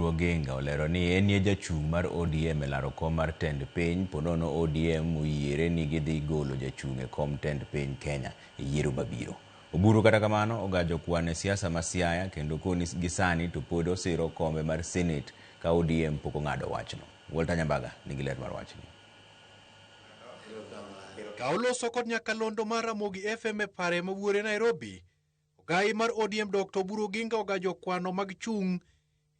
Oginga olero ni en jachung' mar ODM e laro kom mar tend piny ponono ODM oyiere ni gidhi golo jachung' e kom tend piny Kenya e yiero mabiro. Oburu kata kamano ogajo kwan e siasa ma Siaya kendo koni gisani to pod osiro kombe mar Senate ka ODM pok ong'ado wachno. Walter Nyambaga nigi ler mar wachni. Kauloso kod nyakalondo mar Ramogi FM e pare mawuore Nairobi, ogai mar ODM Dr. Oburu Oginga ogajo kwano mag chung'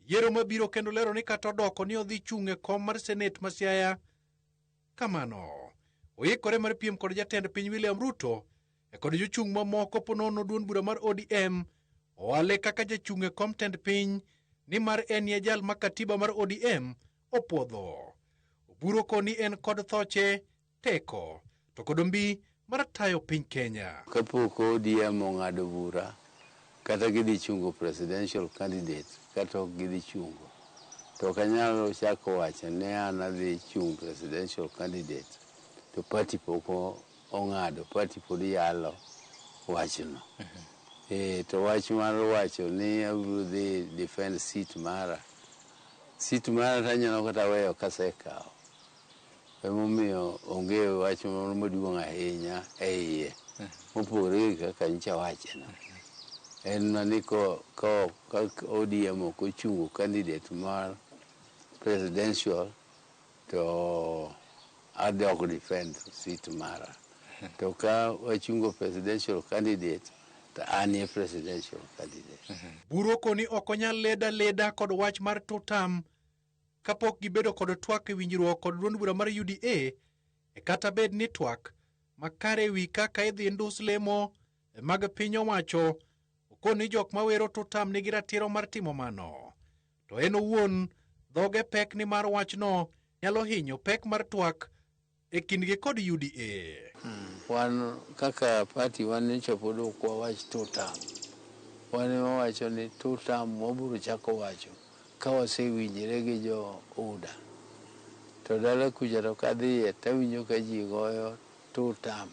yiero mabiro kendo lero ni kata odoko ni odhi chung' e kom mar Senate ma Siaya. Kamano, oikore mar piem kod jatend piny William Ruto e kod jochung' mamoko ponono duond bura mar ODM owale kaka jachung' e kom tend piny ni mar en ye jal ma katiba mar ODM opwodho. Oburu koni en kod thoche, teko, to kod mbi mar tayo piny Kenya. Kapok ODM ong'ado bura kata gidhi chungo presidential candidate kata ok gidhi chungo, to kanyalo chako wacho ne an adhi chung presidential candidate to party pok ong'ado, party pod yalo wachno. To wach mar wacho ni abiro dhi defend seat mara tanyalo kata weyo kasekawo. Emomiyo onge wach moro maduong' ahinya e iye mopogore kaka nyicha wacheno. En ni ka ODM ok ochungo candidate mar presidential to adok defend seat mara. To ka wachungo presidential candidate to an ye presidential candidate. Buru koni ok onyal leda kod wach mar tutam kapok gibedo kod twak e winjruok kod duond bura mar UDA e kata bed ni twak makare ewi kaka idhi ndus lemo mag piny owacho okoni jok mawero tutam nigi ratiro mar timo mano. To en owuon dhoge pek ni mar wachno nyalo hinyo pek mar twak e kindgi kod UDA. Wan kaka party wan nyocha pod ok wawach tutam. Wan wawacho ni tutam wabiro chako wacho ka wasewinjore gi jo UDA. To dala kucha to kadhiye tawinjo ka ji goyo tutam.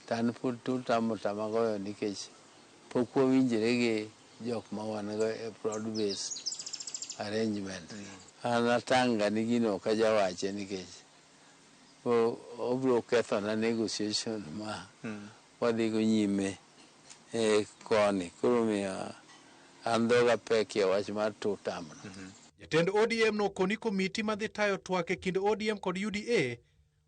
Tan pod tutam otama goyo nikech pok wawinjore gi jok ma wan go e broad based arrangement. An atanga ni gino ka jawache nikech obiro ketho na negotiation ma wadhigo nyime koni. Koro miyo an dhoga pek e wach mar tutamno. Jatend ODM no koni komiti madhi tayo twak e kind ODM kod UDA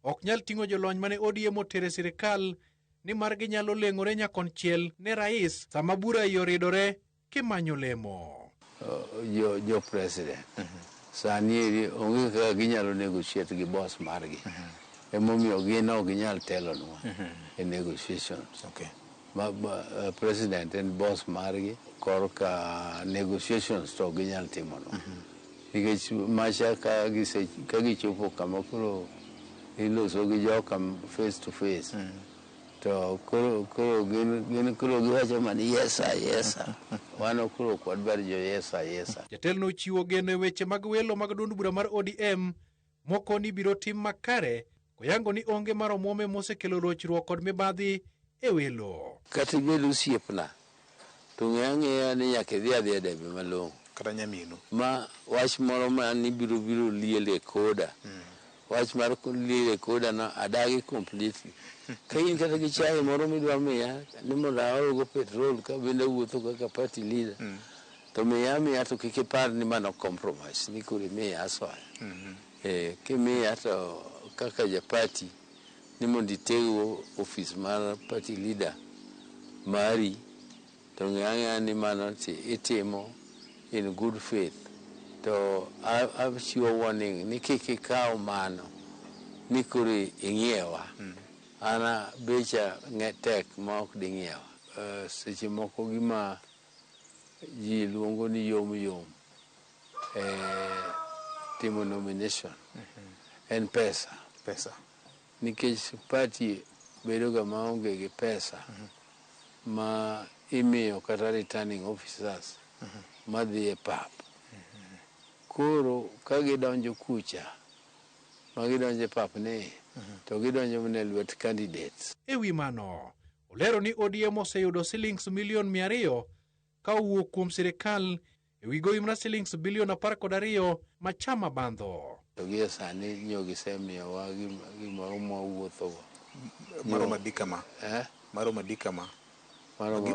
ok nyal ting'o jolony mane ODM otere sirikal ni mar ginyalo leng'ore nyakonchiel ne rais sama bura yoridore kimanyo lemo. Jo president sani onge kaka ginyalo negotiate gi boss margi. Emomiyo gin ok ginyal telonwa e negotiations. President en boss margi korka negotiations to ginyal timonwa. Nikech macha ka gichopo kama koro iloso gi joka face to face. To koro gin koro giwacho mana yes sir. Wan koro kod bar jo yes sir. Jatelno ochiwo geno e weche mag welo mag duond bura mar ODM moko ni biro tim makare koyango ni onge mar omwome mosekelo rochruok kod mibadhi e welo. Kata ibed osiepna to ng'eya ni nyaka idhi adhiya debe malong'o. Kata nyaminu. Ma wach moro ma ni biro liele koda. Wach mar liele koda no adagi completely. Ka in kata gi chai moro midwa miya ni mondo aolgo petrol ka bende wuotho kaka party leader. To miya to kik ipar ni mano compromise ni kuri miya asoya. Kimiya to kaka ja party ni mondo itego office mar party leader mari to ng'eya ni mano itimo in good faith. To achiwo warning ni kik ikaw mano ni kuri ing'iewa. Ana becha tek ma ok ding'iewa. Seche moko gima ji luongo ni yom timo nomination en pesa. Nikech party bedo ga maonge gi pesa ma imiyo kata returning officers madhi e pap. Koro ka gidonjo kucha magidonjo e pap ni to gidonjo mana e lwet candidates. E wi mano, olero ni ODM oseyudo silings milion 200 ka owuok kuom sirikal ewi gowi mar shillings bilion 12 ma chama bandho. To gie sani nyogi semiyowa gimoro mawuotho Maromo dikama. Maromo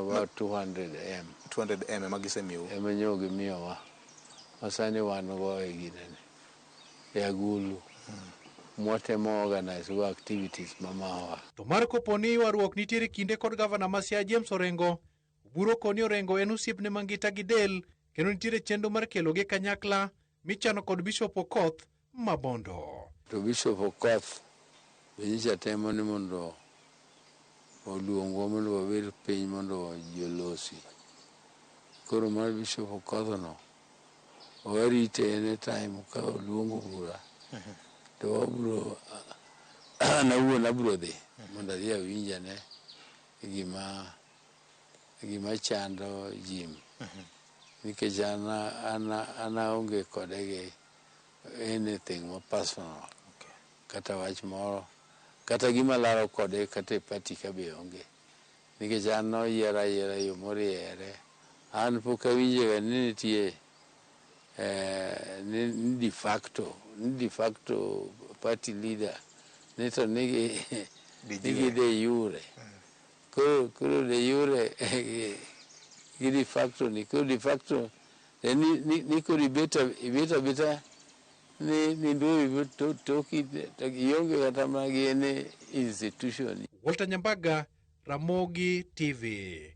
about 200 M magisemiyo. Ema nyogi miyowa. Masani wan go e ginene. E agulu. Mwatemo organize go activities mamawa. To mar koponi warruok nitiere kinde kod gavana ma Siaya James Orengo, Oburu koni Orengo en osiepne mangita gi del, kendo nitiere chenro mar kelogi kanyakla michano kod Bishop Okoth Mabondo. To Bishop Okoth benyicha temo ni mondo oluongwa mondo wabed piny mondo jolosi. Koro mar Bishop Okoth no warite anytime ka oluongo bura. To wabro nawuon abro dhi mondo adhi awinjane gima chando Jim. Nikech an aonge kode gi anything more personal. Kata wach moro, kata gima laro kode kata party ka be onge. Nikech an noyiera yo moriere. An pok awinjega ni nitie ni de facto party leader nito nigi de jure. Koro de jure gi de facto ni koro ibeta ni ndo toki yonge kata magi ene institution. Walter Nyambaga, Ramogi TV.